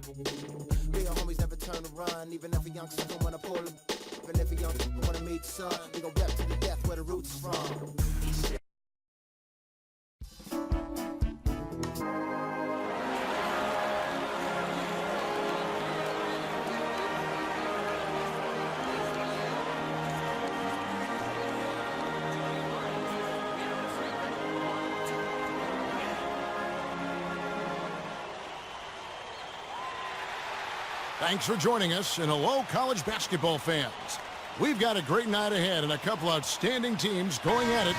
Real homies never turn to run, even if a youngster don't wanna pull them. Even if a youngster don't wanna meet son, we gon' rap to the death where the roots is from. Thanks for joining us, and hello, college basketball fans. We've got a great night ahead and a couple outstanding teams going at it.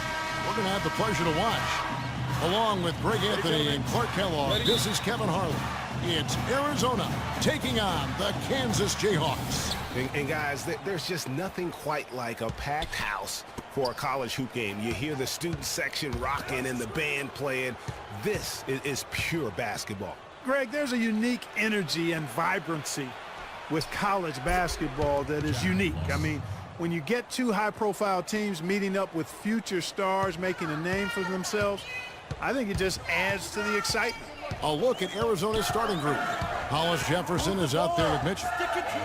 We're going to have the pleasure to watch. Along with Greg Anthony and Clark Kellogg, this is Kevin Harlan. It's Arizona taking on the Kansas Jayhawks. And guys, there's just nothing quite like a packed house for a college hoop game. You hear the student section rocking and the band playing. This is pure basketball. Greg, there's a unique energy and vibrancy with college basketball that is unique. I mean, when you get two high-profile teams meeting up with future stars making a name for themselves, I think it just adds to the excitement. A look at Arizona's starting group. Hollis Jefferson is out there with Mitchell.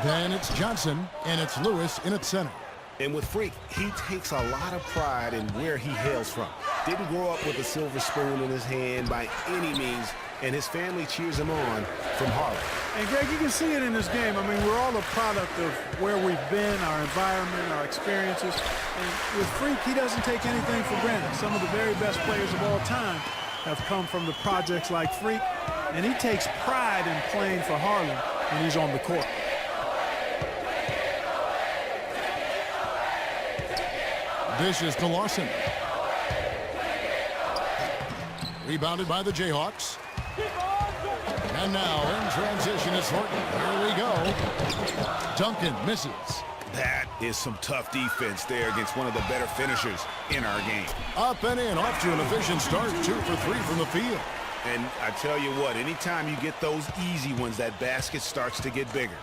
Then it's Johnson, and it's Lewis in at center. And with Freak, he takes a lot of pride in where he hails from. Didn't grow up with a silver spoon in his hand by any means, and his family cheers him on from Harlem. And Greg, you can see it in this game. I mean, we're all a product of where we've been, our environment, our experiences. And with Freak, he doesn't take anything for granted. Some of the very best players of all time have come from the projects like Freak, and he takes pride in playing for Harlem when he's on the court. This is to Lawson. Rebounded by the Jayhawks. And now in transition is Horton. Here we go. Duncan misses. That is some tough defense there against one of the better finishers in our game. Up and in, off to an efficient start. 2 for 3 from the field. And I tell you what, anytime you get those easy ones, that basket starts to get bigger.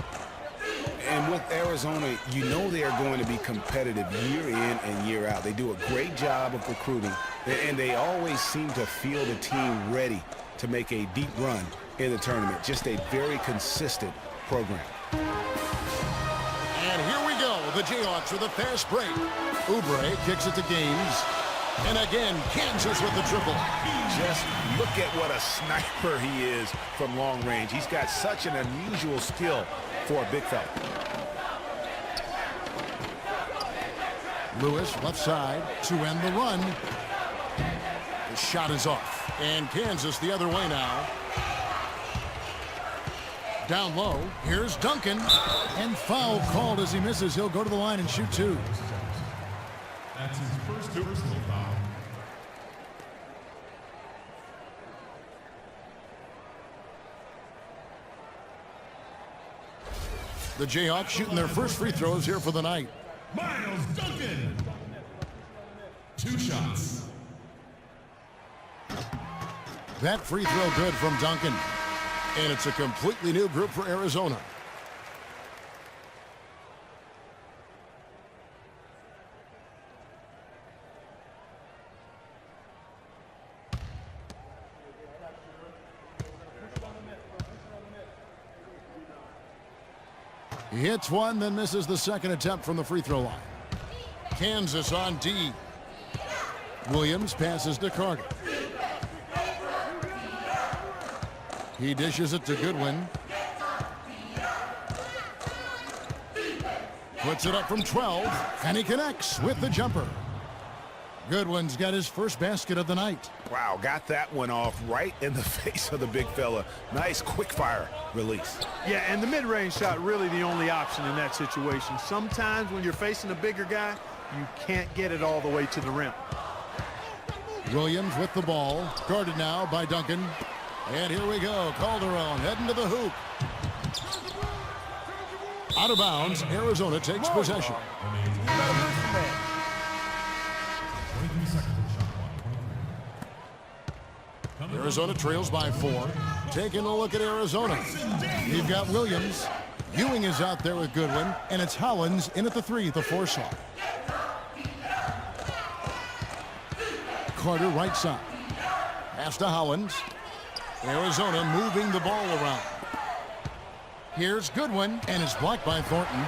And with Arizona, you know they are going to be competitive year in and year out. They do a great job of recruiting, and they always seem to feel the team ready to make a deep run in the tournament. Just a very consistent program. And here we go. The Jayhawks with a fast break. Oubre kicks it to Gaines. And again, Kansas with the triple. Just look at what a sniper he is from long range. He's got such an unusual skill for a big fella. Lewis left side to end the run. The shot is off. And Kansas the other way now. Down low. Here's Duncan. And foul called as he misses. He'll go to the line and shoot 2. That's his first personal foul. The Jayhawks shooting their first free throws here for the night. Miles Duncan. 2 shots. That free throw good from Duncan. And it's a completely new group for Arizona. He hits one, then misses the second attempt from the free throw line. Kansas on D. Williams passes to Carter. He dishes it to Goodwin. Puts it up from 12, and he connects with the jumper. Goodwin's got his first basket of the night. Wow, got that one off right in the face of the big fella. Nice quick fire release. Yeah, and the mid-range shot really the only option in that situation. Sometimes when you're facing a bigger guy, you can't get it all the way to the rim. Williams with the ball, guarded now by Duncan. And here we go, Calderon heading to the hoop. Out of bounds, Arizona takes possession. Arizona trails by 4. Taking a look at Arizona. You've got Williams. Ewing is out there with Goodwin, and it's Hollins in at the 3, the 4 slot. Carter right side. Pass to Hollins. Arizona moving the ball around. Here's Goodwin, and it's blocked by Thornton.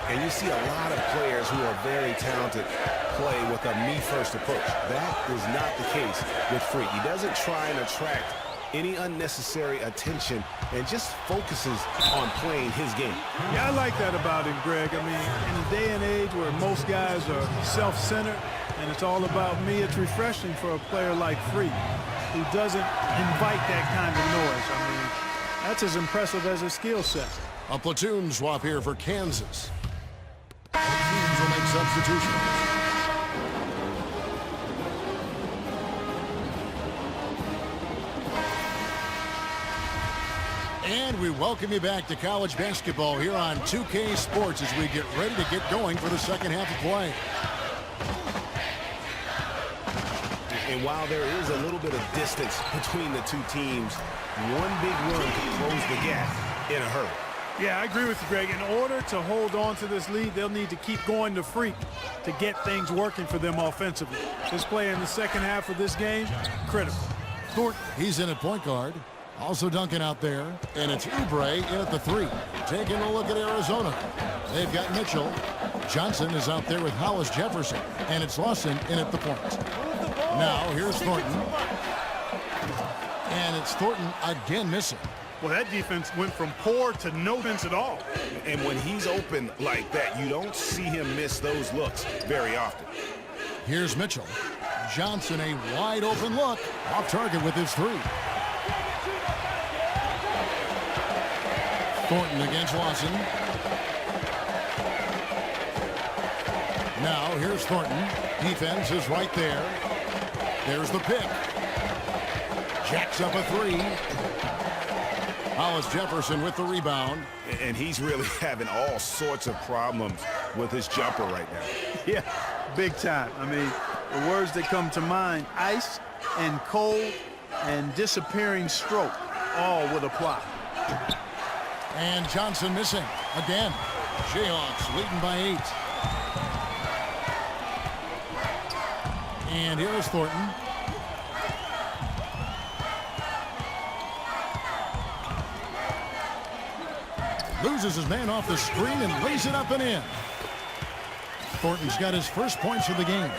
And you see a lot of players who are very talented play with a me-first approach. That is not the case with Freak. He doesn't try and attract any unnecessary attention and just focuses on playing his game. Yeah, I like that about him, Greg. I mean, in a day and age where most guys are self-centered and it's all about me, it's refreshing for a player like Freak who doesn't invite that kind of noise. I mean, that's as impressive as his skill set. A platoon swap here for Kansas. Teams will make substitutions. And we welcome you back to college basketball here on 2K Sports as we get ready to get going for the second half of play. And while there is a little bit of distance between the two teams, one big run can close the gap in a hurry. Yeah, I agree with you, Greg. In order to hold on to this lead, they'll need to keep going to Freak to get things working for them offensively. This play in the second half of this game, critical. Thornton, he's in at point guard. Also Duncan out there, and it's Oubre in at the 3. Taking a look at Arizona. They've got Mitchell. Johnson is out there with Hollis Jefferson, and it's Lawson in at the point. Now here's Thornton. And it's Thornton again missing. Well, that defense went from poor to no defense at all. And when he's open like that, you don't see him miss those looks very often. Here's Mitchell. Johnson, a wide open look. Off target with his 3. Thornton against Lawson. Now here's Thornton. Defense is right there. There's the pick. Jacks up a 3. Hollis Jefferson with the rebound. And he's really having all sorts of problems with his jumper right now. Yeah, big time. I mean, the words that come to mind, ice and cold and disappearing stroke, all would apply. And Johnson missing again. Jayhawks leading by 8. And here's Thornton. Loses his man off the screen and lays it up and in. Thornton's got his first points of the game.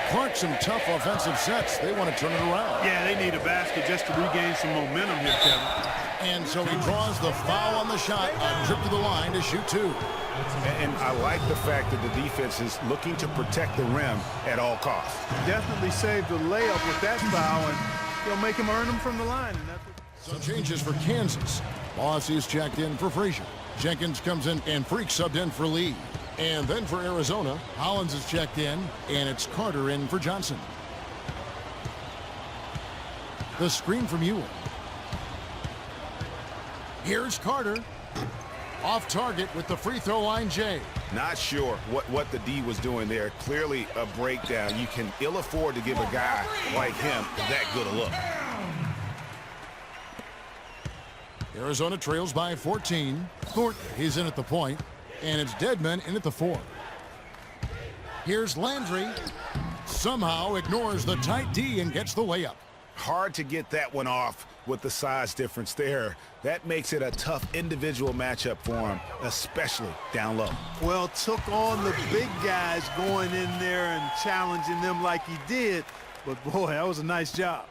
Clark, some tough offensive sets. They want to turn it around. Yeah, they need a basket just to regain some momentum here, Kevin. And so he draws the foul on the shot, a trip to the line to shoot 2. And I like the fact that the defense is looking to protect the rim at all costs. Definitely saved the layup with that foul, and they'll make him earn them from the line. And that's Some changes for Kansas. Boss is checked in for Frazier. Jenkins comes in and Freak subbed in for Lee. And then for Arizona, Hollins is checked in, and it's Carter in for Johnson. The screen from Ewing. Here's Carter. Off target with the free throw line, Jay. Not sure what the D was doing there. Clearly a breakdown. You can ill afford to give a guy like him that good a look. Arizona trails by 14. Thornton, he's in at the point, and it's Deadman in at the 4. Here's Landry. Somehow ignores the tight D and gets the layup. Hard to get that one off with the size difference there. That makes it a tough individual matchup for him, especially down low. well, took on the big guys going in there and challenging them like he did. But, boy, that was a nice job.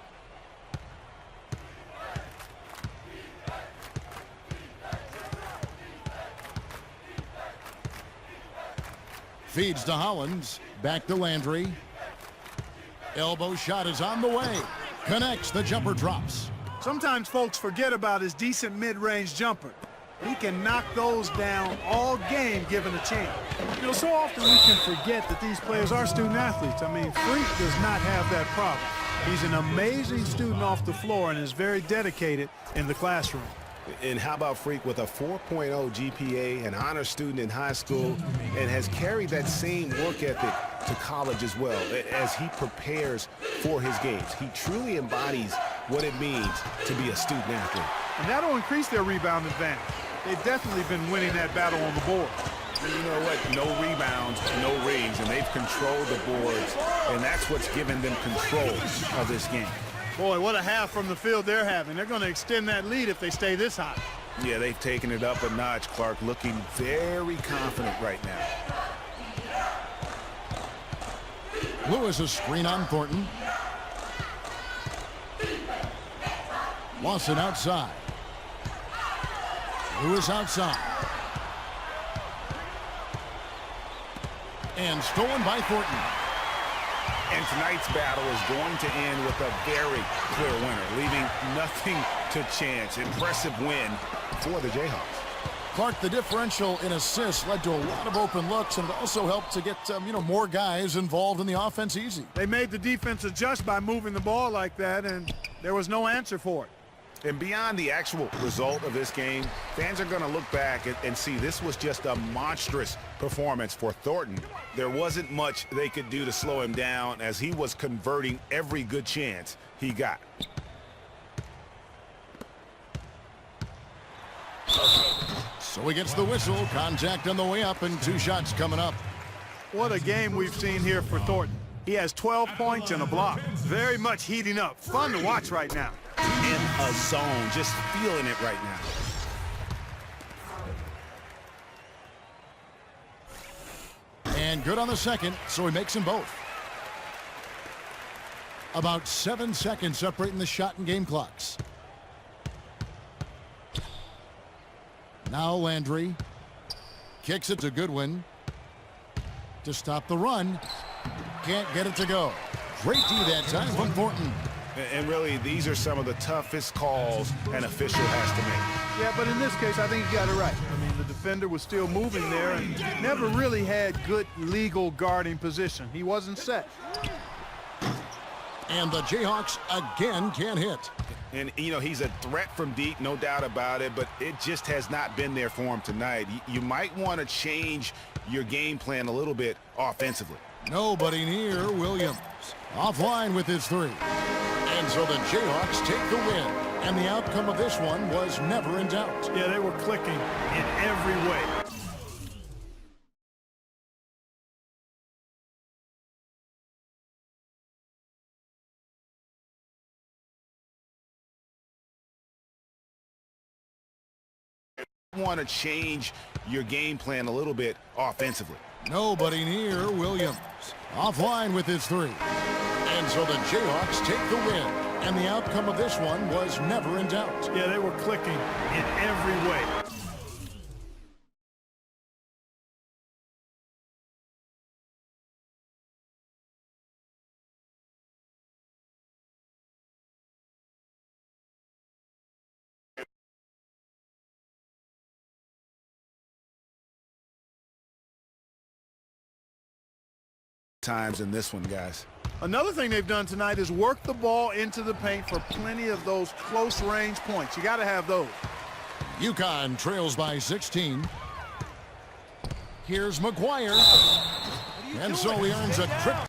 Feeds to Hollins. Back to Landry. Elbow shot is on the way. Connects. The jumper drops. Sometimes folks forget about his decent mid-range jumper. He can knock those down all game given a chance. You know, so often we can forget that these players are student athletes. I mean, Freak does not have that problem. He's an amazing student off the floor and is very dedicated in the classroom. And how about Freak with a 4.0 GPA, an honor student in high school, and has carried that same work ethic to college as well as he prepares for his games. He truly embodies what it means to be a student athlete. And that'll increase their rebound advantage. They've definitely been winning that battle on the board. And you know what? No rebounds, no rings, and they've controlled the boards, and that's what's given them control of this game. Boy, what a half from the field they're having. They're going to extend that lead if they stay this hot. Yeah, they've taken it up a notch, Clark, looking very confident right now. Lewis a screen on Thornton. Lawson outside. Lewis outside. And stolen by Thornton. And tonight's battle is going to end with a very clear winner, leaving nothing to chance. Impressive win for the Jayhawks. Clark, the differential in assists led to a lot of open looks, and it also helped to get more guys involved in the offense easy. They made the defense adjust by moving the ball like that, and there was no answer for it. And beyond the actual result of this game, fans are going to look back and see this was just a monstrous performance for Thornton. There wasn't much they could do to slow him down as he was converting every good chance he got. So he gets the whistle. Contact on the way up and 2 shots coming up. What a game we've seen here for Thornton. He has 12 points and a block. Very much heating up. Fun to watch right now. In a zone, just feeling it right now. And good on the second, so he makes them both. About 7 seconds separating the shot and game clocks. Now Landry kicks it to Goodwin to stop the run. Can't get it to go. Great D that time from Thornton. And really, these are some of the toughest calls an official has to make. Yeah, but in this case, I think he got it right. I mean, the defender was still moving there and never really had good legal guarding position. He wasn't set. And the Jayhawks again can't hit. And, he's a threat from deep, no doubt about it, but it just has not been there for him tonight. You might want to change your game plan a little bit offensively. Nobody near Williams. Offline with his 3. And so the Jayhawks take the win. And the outcome of this one was never in doubt. Yeah, they were clicking in every way. Want to change your game plan a little bit offensively. Nobody near Williams. Offline with his 3. And so the Jayhawks take the win. And the outcome of this one was never in doubt. Yeah, they were clicking in every way. Times in this one, guys. Another thing they've done tonight is work the ball into the paint for plenty of those close-range points. You got to have those. UConn trails by 16. Here's McGuire. And so he earns a trip.